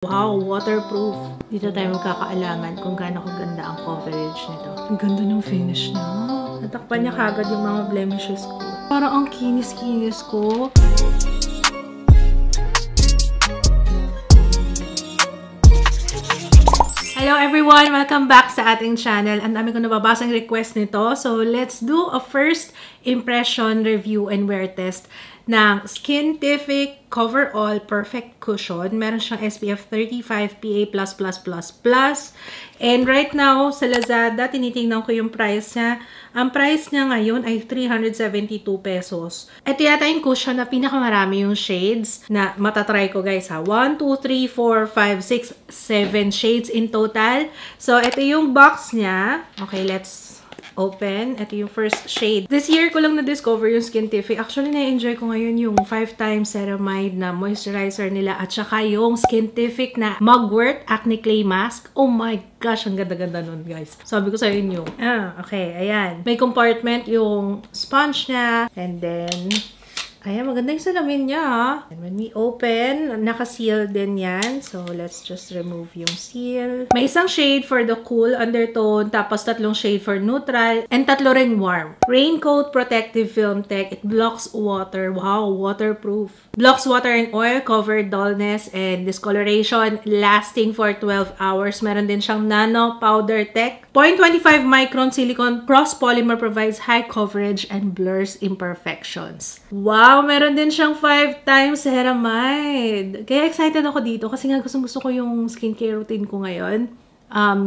Wow, waterproof. Dito tayo magkakaalaman kung gaano kaganda ang coverage nito. Ang ganda ng finish niya. Natakpan niya kagad yung mga blemishes ko. Parang ang kinis-kinis ko. Hello everyone! Welcome back sa ating channel. Ang dami ko nababasang request nito. So, let's do a first impression review and wear test ng Skintific Coverall Perfect Cushion. Meron siyang SPF 35 PA++++. And right now, sa Lazada, tinitingnan ko yung price niya. Ang price niya ngayon ay 372 pesos. Ito yata yung cushion na pinakamarami yung shades na matatry ko guys ha. 1, 2, 3, 4, 5, 6, 7 shades in total. So, ito yung box niya. Okay, let's open. Ito yung first shade. This year ko lang na-discover yung Skintific. Actually, na-enjoy ko ngayon yung 5x ceramide na moisturizer nila at saka yung Skintific na Mugwort Acne Clay Mask. Oh my gosh, ang ganda-ganda nun, guys. Sabi ko sa inyo. Okay, ayan. May compartment yung sponge niya. And then, ayan, maganda yung salamin niya, ha? And when we open, naka-seal din yan. So, let's just remove yung seal. May isang shade for the cool undertone, tapos tatlong shade for neutral, and tatlo ring warm. Raincoat Protective Film Tech. It blocks water. Wow, waterproof. Blocks water and oil, cover dullness and discoloration, lasting for 12 hours. Meron din siyang Nano Powder Tech. 0.25 micron silicone cross-polymer provides high coverage and blurs imperfections. Wow, meron din siyang 5x ceramide. Kaya excited ako dito kasi nga gusto ko yung skincare routine ko ngayon.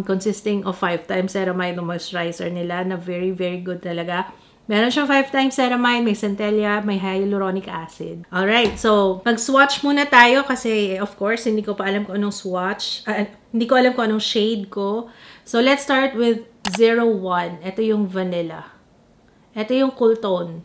Consisting of 5x ceramide na moisturizer nila na very, very good talaga. Meron siyang 5x ceramide, may centella, may hyaluronic acid. Alright, so mag-swatch muna tayo kasi of course, hindi ko pa alam kung anong swatch. Hindi ko alam kung anong shade ko. So let's start with 01. Ito yung vanilla. Ito yung cool tone.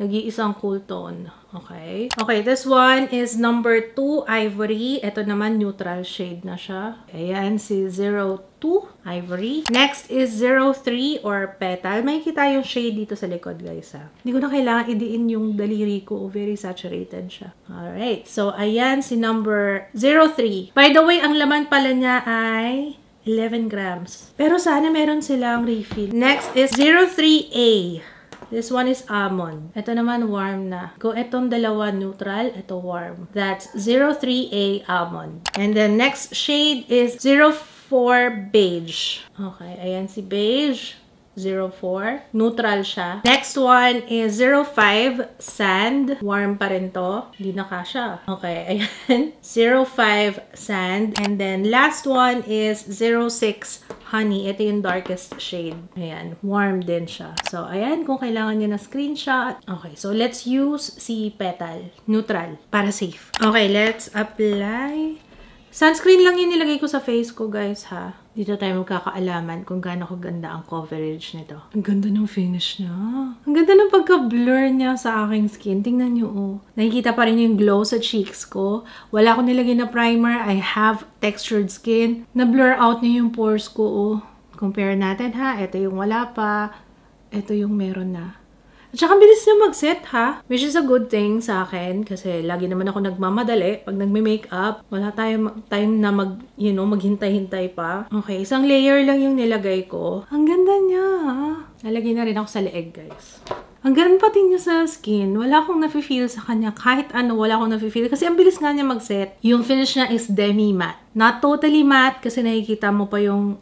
Nag-iisang cool tone. Okay. Okay, this one is number 2, ivory. Ito naman, neutral shade na siya. Ayan, si 02, ivory. Next is 03 or petal. May kita yung shade dito sa likod, guys, ha. Hindi ko na kailangan idiin yung daliri ko. Very saturated siya. Alright. So, ayan, si number 03. By the way, ang laman pala niya ay 11 grams. Pero sana meron silang refill. Next is 03A. This one is almond. Ito naman warm na. Kung itong dalawa neutral, ito warm. That's 03A almond. And then next shade is 04 beige. Okay, ayan si beige. 04. Neutral siya. Next one is 05 sand. Warm pa rin to. Hindi na kasha. Okay, ayan. 05 sand. And then last one is 06 honey. Ito yung darkest shade. Ayan. Warm din siya. So, ayan. Kung kailangan nyo na screenshot. Okay. So, let's use si petal. Neutral. Para safe. Okay. Let's apply. Sunscreen lang yung nilagay ko sa face ko, guys, ha. Dito tayo magkakaalaman kung gaano kaganda ang coverage nito. Ang ganda ng finish niya. Ang ganda ng pagka-blur niya sa aking skin. Tingnan nyo, oh. Nakikita pa rin yung glow sa cheeks ko. Wala akong nilagay na primer. I have textured skin. Na-blur out niya yung pores ko, oh. Compare natin, ha. Ito yung wala pa. Ito yung meron na. At saka bilis niya mag-set, ha? Which is a good thing sa akin kasi lagi naman ako nagmamadali pag nagme-makeup. Wala tayong time na maghintay-hintay pa. Okay, isang layer lang yung nilagay ko. Ang ganda niya, ha? Nalagay na rin ako sa leeg, guys. Ang ganda pati niya sa skin. Wala akong nafe-feel sa kanya. Kahit ano, wala akong nafe-feel. Kasi ang bilis nga niya mag-set. Yung finish niya is demi-matte. Not totally matte kasi nakikita mo pa yung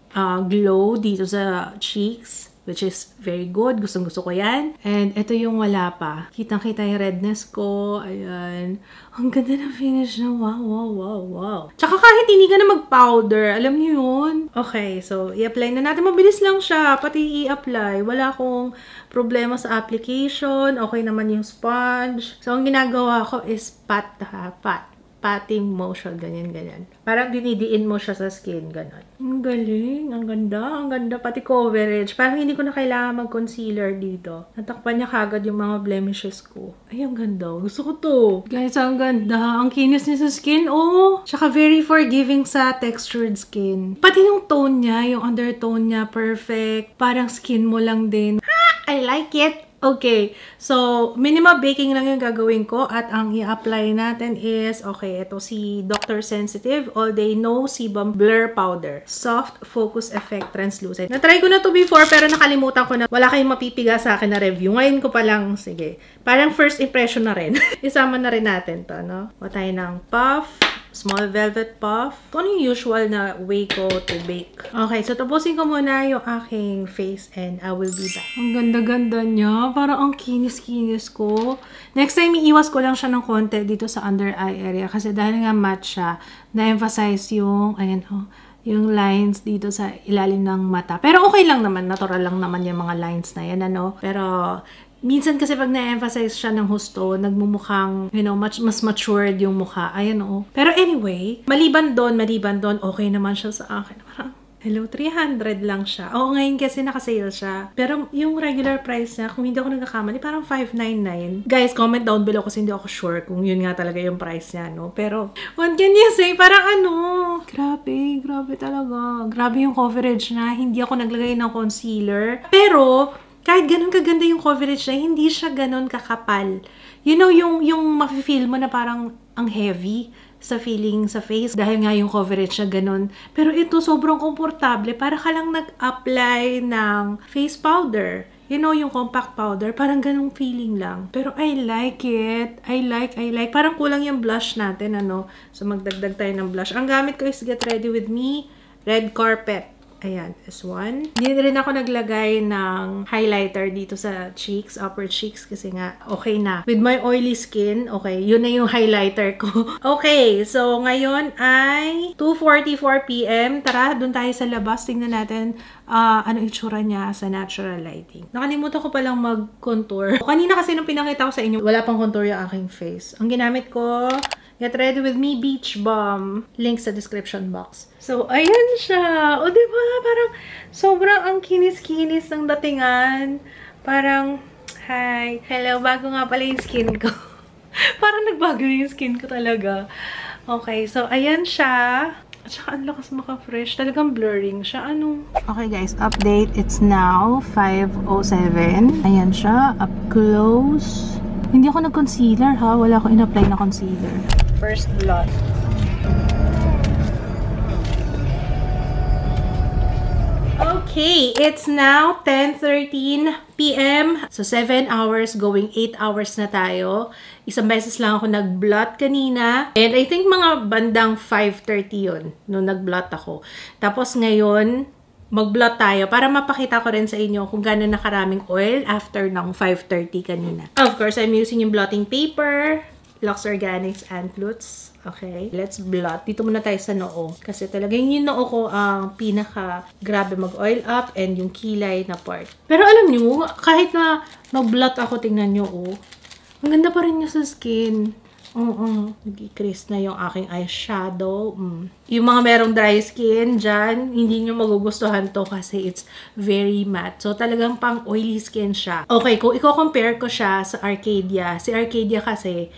glow dito sa cheeks. Which is very good. Gustong-gusto ko yan. And ito yung wala pa. Kitang-kita yung redness ko. Ayan. Ang ganda ng finish na. Wow, wow, wow, wow. Tsaka kahit hindi ka na mag-powder. Alam niyo yun? Okay, so i-apply na natin. Mabilis lang siya. Pati i-apply. Wala akong problema sa application. Okay naman yung sponge. So, ang ginagawa ko is pat, ha? Patting motion, ganyan. Parang dinidiin mo siya sa skin, ganon. Ang galing, ang ganda, pati coverage. Parang hindi ko na kailangan mag-concealer dito. Natakpan niya kagad yung mga blemishes ko. Ay, ang ganda. Gusto ko to. Guys, ang ganda. Ang kinis niya sa skin, oh. Tsaka very forgiving sa textured skin. Pati yung tone niya, yung undertone niya, perfect. Parang skin mo lang din. I like it. Okay, so minimal baking lang yung gagawin ko at ang i-apply natin is, okay, ito si Dr. Sensitive All Day No Sebum Blur Powder. Soft Focus Effect Translucent. Na-try ko na to before pero nakalimutan ko na. Wala kayong mapipiga sa akin na review. Ngayon ko pa lang, sige. Parang first impression na rin. Isama na rin natin to, no? O tayo ng puff. Small velvet puff. Kung ano yung usual na way ko to bake. Okay, so tapusin ko muna yung aking face and I will be back. Ang ganda-ganda niya. Parang ang kinis-kinis ko. Next time, iiwas ko lang siya ng konti dito sa under eye area. Kasi dahil nga matte siya, na-emphasize yung, ayan yung lines dito sa ilalim ng mata. Pero okay lang naman. Natural lang naman yung mga lines na yan, ano. Pero minsan kasi pag na-emphasize siya ng husto, nagmumukhang, you know, mas matured yung mukha. Ayan, oo. Pero anyway, maliban doon, okay naman siya sa akin. Parang, hello, 300 lang siya. Oo, ngayon kasi nakasale siya. Pero yung regular price niya, kung hindi ako nagkakamali, parang 599. Guys, comment down below kasi hindi ako sure kung yun nga talaga yung price niya, no? Pero, what can you say? Parang ano, grabe talaga. Grabe yung coverage niya. Hindi ako naglagay ng concealer. Pero, kahit ganun kaganda yung coverage niya, hindi siya ganun kakapal. You know, yung mafe-feel mo na parang ang heavy sa feeling sa face dahil nga yung coverage niya ganun. Pero ito sobrang komportable. Para ka lang nag-apply ng face powder. You know, yung compact powder. Parang ganung feeling lang. Pero I like it. I like. Parang kulang yung blush natin, ano. So magdagdag tayo ng blush. Ang gamit ko is Get Ready With Me Red Carpet. Ayan, this one. Hindi rin ako naglagay ng highlighter dito sa cheeks, upper cheeks, kasi nga, okay na. With my oily skin, okay, yun na yung highlighter ko. Okay, so ngayon ay 2:44 PM. Tara, dun tayo sa labas. Tingnan natin ano itsura niya sa natural lighting. Nakalimutan ko palang mag-contour. Kanina kasi nung pinakita ko sa inyo, wala pang contour yung aking face. Ang ginamit ko, Get Ready With Me Beach Balm. Link sa description box. So, ayan siya. O, diba? Parang sobrang ang kinis-kinis ng datingan. Parang, hi. Hello, bago nga pala yung skin ko. Parang nagbago yung skin ko talaga. Okay, so, ayan siya. At saka, ang lakas maka-fresh. Talagang blurring siya. Ano? Okay, guys. Update. It's now 5:07. Ayan siya. Up close. Hindi ako nag-concealer, ha? Wala akong in-apply na concealer. First blot. Okay, it's now 10:13 PM. So, 7 hours going 8 hours na tayo. Isang beses lang ako nag-blot kanina. And I think mga bandang 5:30 yun nung nag-blot ako. Tapos ngayon, mag-blot tayo para mapakita ko rin sa inyo kung gano'n na karaming oil after ng 5:30 kanina. Of course, I'm using yung blotting paper, Lux Organics and Flutes. Okay, let's blot. Dito muna tayo sa noo. Kasi talagang yung noo ko ang pinaka-grabe mag-oil up and yung kilay na part. Pero alam nyo, kahit na mag-blot ako, tingnan nyo, oh. Ang ganda pa rin niya sa skin. Nag-crease na yung aking eyeshadow. Yung mga merong dry skin dyan, hindi nyo magugustuhan to kasi it's very matte. So, talagang pang oily skin siya. Okay, kung i-compare ko siya sa Arcadia, si Arcadia kasi,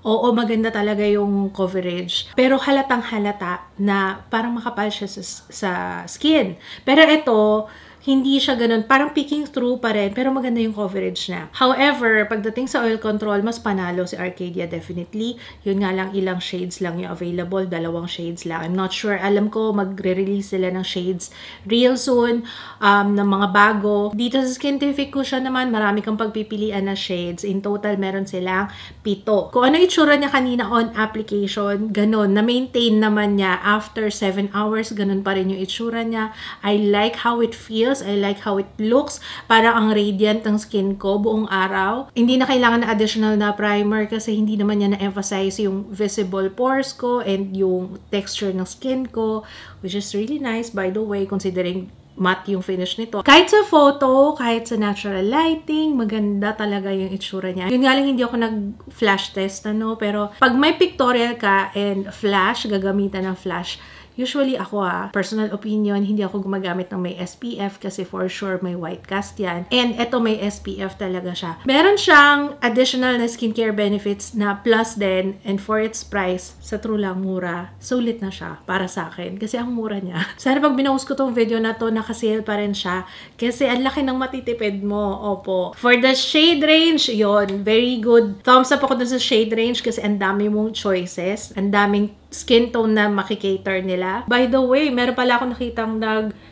oo, maganda talaga yung coverage. Pero halatang halata na parang makapal siya sa skin. Pero ito, hindi siya ganun. Parang peeking through pa rin, pero maganda yung coverage niya. However, pagdating sa oil control, mas panalo si Arcadia definitely. Yun nga lang, ilang shades lang yung available. 2 shades lang. I'm not sure. Alam ko, magre-release sila ng shades real soon, ng mga bago. Dito sa Skintific ko siya naman, marami kang pagpipilian na shades. In total, meron silang 7. Kung ano itsura niya kanina on application, ganun. Na-maintain naman niya after 7 hours, ganun pa rin yung itsura niya. I like how it feels. I like how it looks. Parang ang radiant ng skin ko buong araw. Hindi na kailangan na additional na primer kasi hindi naman niya na-emphasize yung visible pores ko and yung texture ng skin ko, which is really nice, by the way, considering matte yung finish nito. Kahit sa photo, kahit sa natural lighting, maganda talaga yung itsura niya. Yun nga lang, hindi ako nag-flash test, ano, pero pag may pictorial ka and flash, gagamitan ng flash, usually ako personal opinion, hindi ako gumagamit ng may SPF kasi for sure may white cast yan. And eto may SPF talaga siya. Meron siyang additional na skincare benefits na plus din, and for its price, sa true lang mura, sulit na siya para sa akin kasi ang mura niya. Sana pag binuhos ko tong video na to, nakasale pa rin siya. Kasi ang laki ng matitipid mo. Opo. For the shade range, yon very good. Thumbs up ako dun sa shade range kasi ang dami mong choices. Ang daming skin tone na makikater nila. By the way, meron pala ako nakitang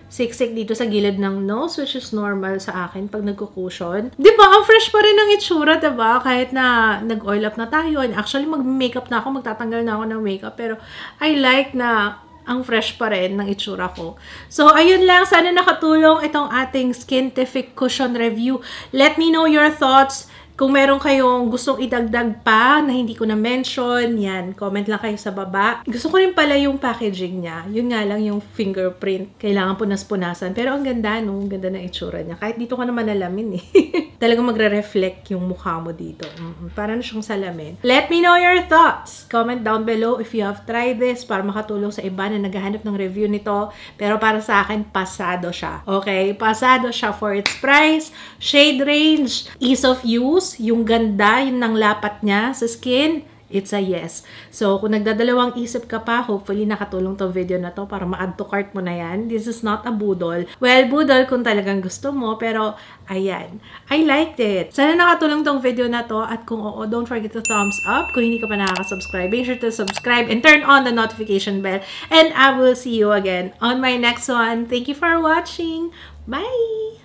siksik dito sa gilid ng nose, which is normal sa akin pag nagkukusyon. Diba? Ang fresh pa rin ng itsura, diba? Kahit na nag-oil up na tayo. And actually, mag-makeup na ako, magtatanggal na ako ng makeup. Pero I like na ang fresh pa rin ng itsura ko. So, ayun lang. Sana nakatulong itong ating Skintific Cushion Review. Let me know your thoughts. Kung meron kayong gustong idagdag pa na hindi ko na-mention, yan, comment lang kayo sa baba. Gusto ko rin pala yung packaging niya. Yun nga lang yung fingerprint. Kailangan punas-punasan. Pero ang ganda, no? Ang ganda ng itsura niya. Kahit dito ka naman alamin, eh. Talagang magre-reflect yung mukha mo dito. Para na siyang salamin. Let me know your thoughts. Comment down below if you have tried this para makatulong sa iba na naghahanap ng review nito. Pero para sa akin, pasado siya. Okay? Pasado siya for its price, shade range, ease of use, yung ganda, yung nang lapat niya sa skin, it's a yes. So, kung nagdadalawang isip ka pa, hopefully nakatulong tong video na to para ma-add to cart mo na yan. This is not a budol. Well, budol kung talagang gusto mo, pero ayan. I liked it. Sana nakatulong tong video na to at kung oo, don't forget to thumbs up. Kung hindi ka pa nakaka-subscribe, make sure to subscribe and turn on the notification bell. And I will see you again on my next one. Thank you for watching. Bye!